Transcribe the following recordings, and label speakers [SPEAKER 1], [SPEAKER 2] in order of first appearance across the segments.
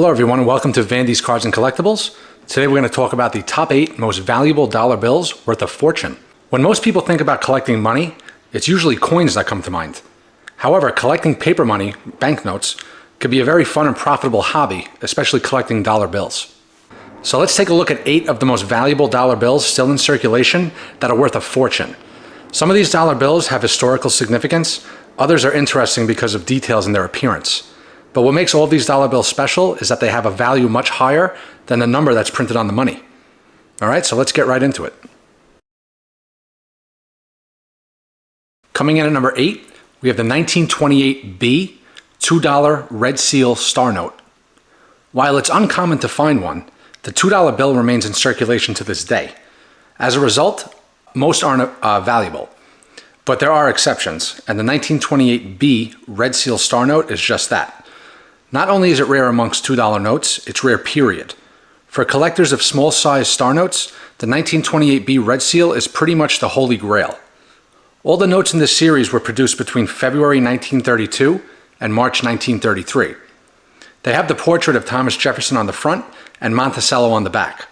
[SPEAKER 1] Hello everyone and welcome to Vandy's Cards and Collectibles. Today we're going to talk about the top 8 most valuable dollar bills worth a fortune. When most people think about collecting money, it's usually coins that come to mind. However, collecting paper money, banknotes, could be a very fun and profitable hobby, especially collecting dollar bills. So let's take a look at 8 of the most valuable dollar bills still in circulation that are worth a fortune. Some of these dollar bills have historical significance, others are interesting because of details in their appearance. But what makes all these dollar bills special is that they have a value much higher than the number that's printed on the money. All right, so let's get right into it. Coming in at number 8, we have the 1928B $2 Red Seal Star Note. While it's uncommon to find one, the $2 bill remains in circulation to this day. As a result, most aren't valuable. But there are exceptions, and the 1928B Red Seal Star Note is just that. Not only is it rare amongst $2 notes, it's rare period. For collectors of small-sized star notes, the 1928B Red Seal is pretty much the holy grail. All the notes in this series were produced between February 1932 and March 1933. They have the portrait of Thomas Jefferson on the front and Monticello on the back.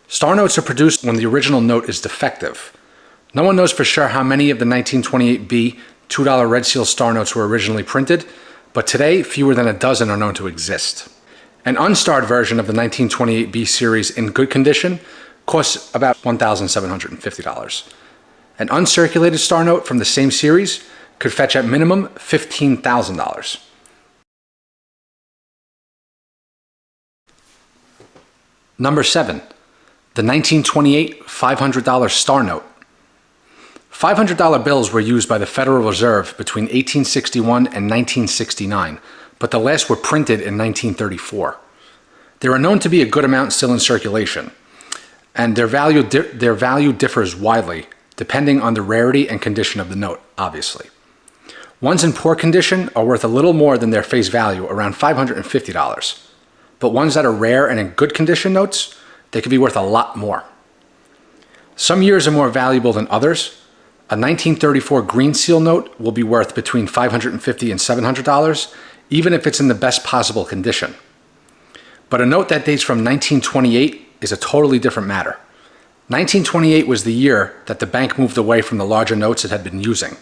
[SPEAKER 1] Star notes are produced when the original note is defective. No one knows for sure how many of the 1928B $2 Red Seal star notes were originally printed, but today fewer than a dozen are known to exist. An unstarred version of the 1928B series in good condition costs about $1,750. An uncirculated star note from the same series could fetch at minimum $15,000. Number 7, the 1928 $500 star note. $500 bills were used by the Federal Reserve between 1861 and 1969, but the last were printed in 1934. They are known to be a good amount still in circulation, and their value differs widely, depending on the rarity and condition of the note, obviously. Ones in poor condition are worth a little more than their face value, around $550. But ones that are rare and in good condition notes, they could be worth a lot more. Some years are more valuable than others. A 1934 Green Seal note will be worth between $550 and $700, even if it's in the best possible condition. But a note that dates from 1928 is a totally different matter. 1928 was the year that the bank moved away from the larger notes it had been using.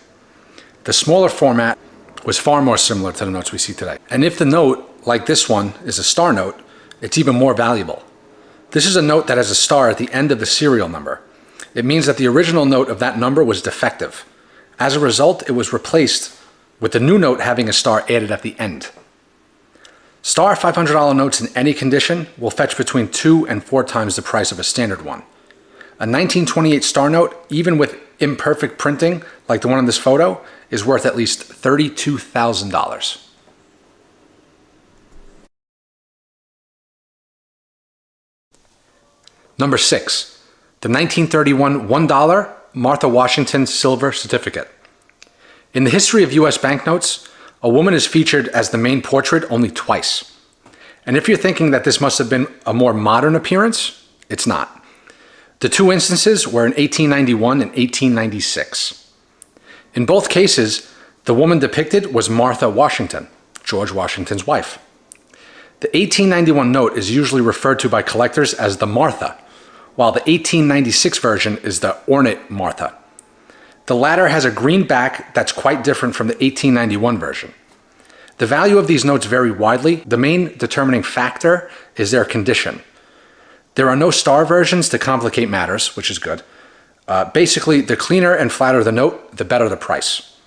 [SPEAKER 1] The smaller format was far more similar to the notes we see today. And if the note, like this one, is a star note, it's even more valuable. This is a note that has a star at the end of the serial number. It means that the original note of that number was defective. As a result, it was replaced with the new note having a star added at the end. Star $500 notes in any condition will fetch between 2 and 4 times the price of a standard one. A 1928 star note, even with imperfect printing, like the one in this photo, is worth at least $32,000. Number 6. The 1931 $1 Martha Washington Silver Certificate. In the history of U.S. banknotes, a woman is featured as the main portrait only twice. And if you're thinking that this must have been a more modern appearance, it's not. The 2 instances were in 1891 and 1896. In both cases, the woman depicted was Martha Washington, George Washington's wife. The 1891 note is usually referred to by collectors as the Martha, while the 1896 version is the Ornate Martha. The latter has a green back that's quite different from the 1891 version. The value of these notes vary widely. The main determining factor is their condition. There are no star versions to complicate matters, which is good. Basically, the cleaner and flatter the note, the better the price.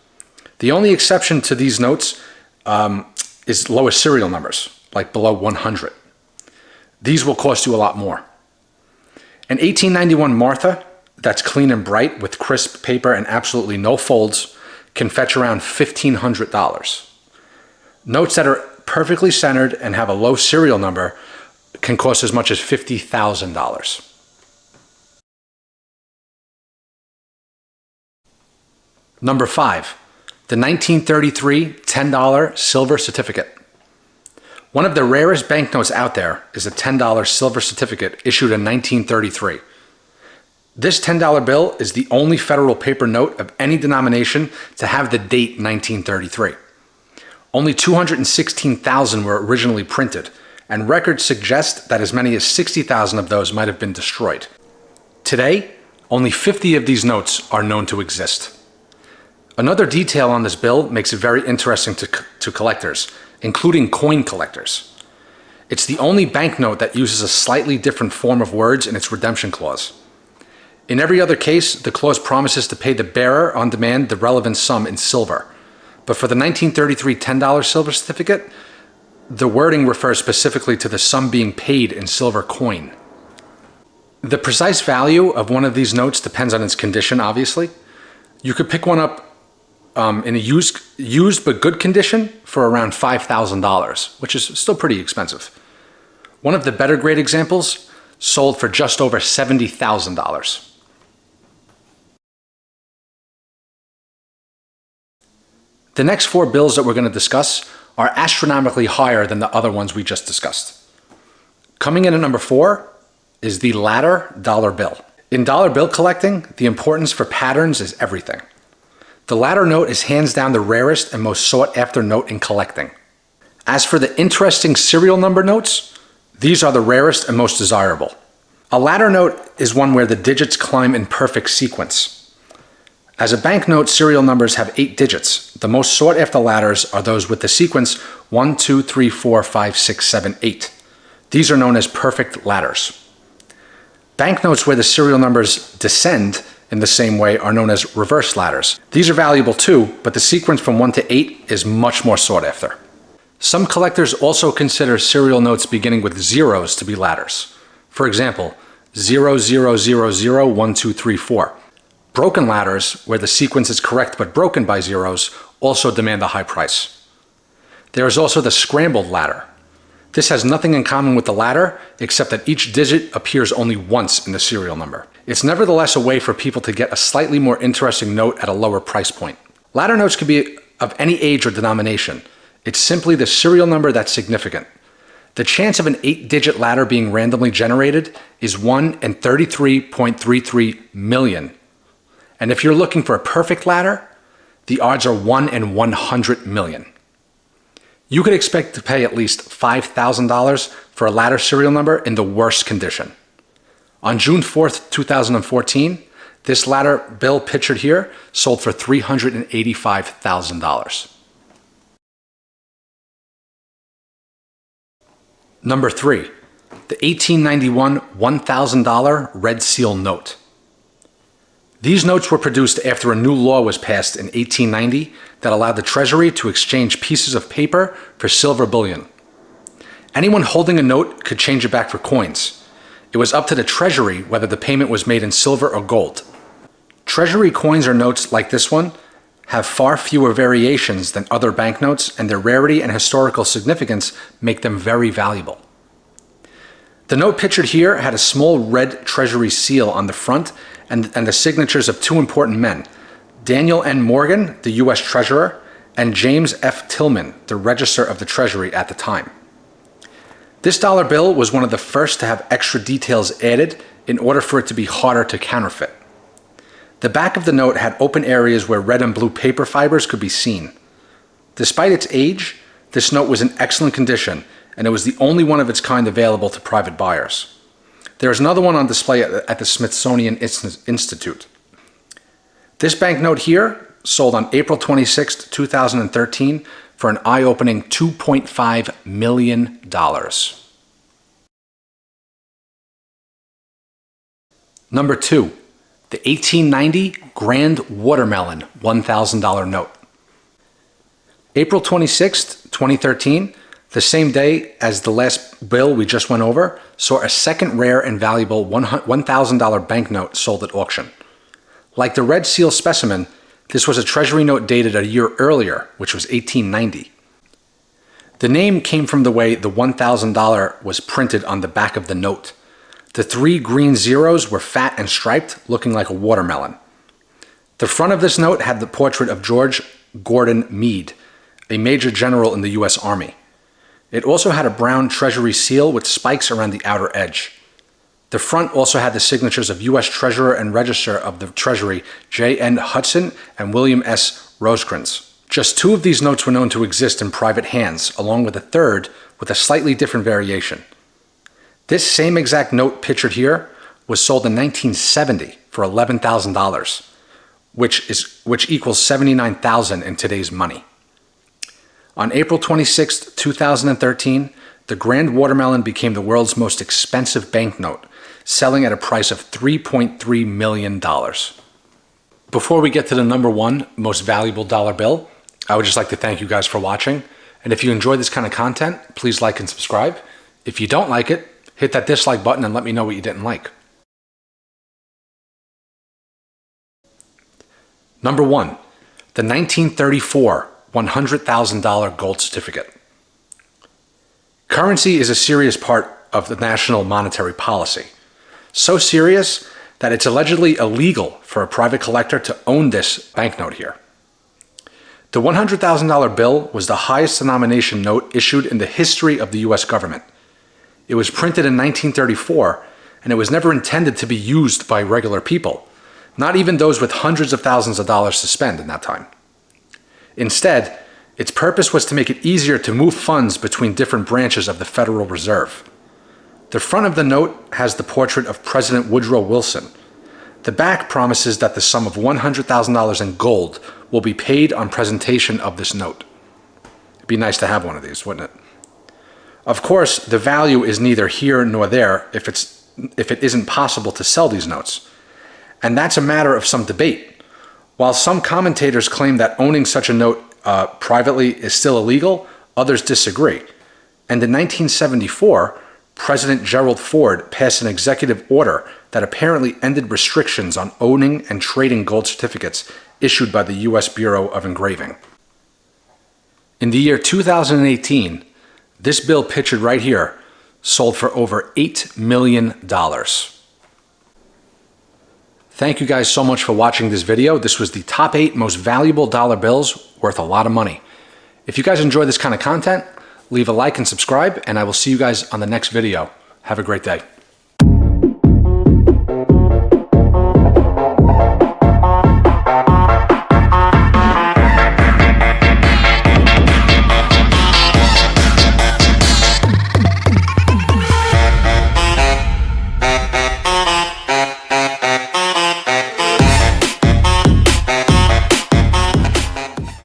[SPEAKER 1] The only exception to these notes is lowest serial numbers, like below 100. These will cost you a lot more. An 1891 Martha that's clean and bright with crisp paper and absolutely no folds can fetch around $1,500. Notes that are perfectly centered and have a low serial number can cost as much as $50,000. Number 5, the 1933 $10 Silver Certificate. One of the rarest banknotes out there is a $10 silver certificate issued in 1933. This $10 bill is the only federal paper note of any denomination to have the date 1933. Only 216,000 were originally printed, and records suggest that as many as 60,000 of those might have been destroyed. Today, only 50 of these notes are known to exist. Another detail on this bill makes it very interesting to collectors, including coin collectors. It's the only banknote that uses a slightly different form of words in its redemption clause. In every other case, the clause promises to pay the bearer on demand the relevant sum in silver. But for the 1933 $10 silver certificate, the wording refers specifically to the sum being paid in silver coin. The precise value of one of these notes depends on its condition, obviously. You could pick one up in a used but good condition for around $5,000, which is still pretty expensive. One of the better grade examples sold for just over $70,000. The next four bills that we're going to discuss are astronomically higher than the other ones we just discussed. Coming in at number 4 is the latter dollar bill. In dollar bill collecting, the importance for patterns is everything. The latter note is hands down the rarest and most sought after note in collecting. As for the interesting serial number notes, these are the rarest and most desirable. A latter note is one where the digits climb in perfect sequence. As a banknote, serial numbers have 8 digits. The most sought after ladders are those with the sequence 1, 2, 3, 4, 5, 6, 7, 8. These are known as perfect ladders. Banknotes where the serial numbers descend in the same way are known as reverse ladders. These are valuable too, but the sequence from 1 to 8 is much more sought after. Some collectors also consider serial notes beginning with zeros to be ladders. For example, 0, 0, 0, 0, 1, 2, 3, 4. Broken ladders, where the sequence is correct but broken by zeros, also demand a high price. There is also the scrambled ladder. This has nothing in common with the ladder, except that each digit appears only once in the serial number. It's nevertheless a way for people to get a slightly more interesting note at a lower price point. Ladder notes can be of any age or denomination. It's simply the serial number that's significant. The chance of an 8-digit ladder being randomly generated is 1 in 33.33 million. And if you're looking for a perfect ladder, the odds are 1 in 100 million. You could expect to pay at least $5,000 for a ladder serial number in the worst condition. On June 4th, 2014, this ladder bill pictured here sold for $385,000. Number 3, the 1891 $1,000 Red Seal note. These notes were produced after a new law was passed in 1890 that allowed the Treasury to exchange pieces of paper for silver bullion. Anyone holding a note could change it back for coins. It was up to the Treasury whether the payment was made in silver or gold. Treasury coins or notes like this one have far fewer variations than other banknotes, and their rarity and historical significance make them very valuable. The note pictured here had a small red Treasury seal on the front and the signatures of 2 important men, Daniel N. Morgan, the U.S. Treasurer, and James F. Tillman, the Register of the Treasury at the time. This dollar bill was one of the first to have extra details added in order for it to be harder to counterfeit. The back of the note had open areas where red and blue paper fibers could be seen. Despite its age, this note was in excellent condition, and it was the only one of its kind available to private buyers. There is another one on display at the Smithsonian Institute. This banknote here sold on April 26, 2013 for an eye-opening $2.5 million. Number 2, the 1890 Grand Watermelon $1,000 note. April 26, 2013, the same day as the last bill we just went over, saw a second rare and valuable $1,000 banknote sold at auction. Like the Red Seal specimen, this was a Treasury note dated a year earlier, which was 1890. The name came from the way the $1,000 was printed on the back of the note. The 3 green zeros were fat and striped, looking like a watermelon. The front of this note had the portrait of George Gordon Meade, a major general in the U.S. Army. It also had a brown Treasury seal with spikes around the outer edge. The front also had the signatures of U.S. Treasurer and Register of the Treasury J.N. Hudson and William S. Rosecrans. Just 2 of these notes were known to exist in private hands, along with a third, with a slightly different variation. This same exact note pictured here was sold in 1970 for $11,000, which equals $79,000 in today's money. On April 26, 2013, the Grand Watermelon became the world's most expensive banknote, selling at a price of $3.3 million. Before we get to the number one most valuable dollar bill, I would just like to thank you guys for watching. And if you enjoy this kind of content, please like and subscribe. If you don't like it, hit that dislike button and let me know what you didn't like. Number one, the 1934 $100,000 gold certificate. Currency is a serious part of the national monetary policy. So serious that it's allegedly illegal for a private collector to own this banknote here. The $100,000 bill was the highest denomination note issued in the history of the US government. It was printed in 1934, and it was never intended to be used by regular people, not even those with hundreds of thousands of dollars to spend in that time. Instead, its purpose was to make it easier to move funds between different branches of the Federal Reserve. The front of the note has the portrait of President Woodrow Wilson. The back promises that the sum of $100,000 in gold will be paid on presentation of this note. It'd be nice to have one of these, wouldn't it? Of course, the value is neither here nor there if it isn't possible to sell these notes. And that's a matter of some debate. While some commentators claim that owning such a note privately is still illegal, others disagree. And in 1974, President Gerald Ford passed an executive order that apparently ended restrictions on owning and trading gold certificates issued by the U.S. Bureau of Engraving. In the year 2018, this bill pictured right here sold for over $8 million. Thank you guys so much for watching this video. This was the top 8 most valuable dollar bills worth a lot of money. If you guys enjoy this kind of content, leave a like and subscribe, and I will see you guys on the next video. Have a great day.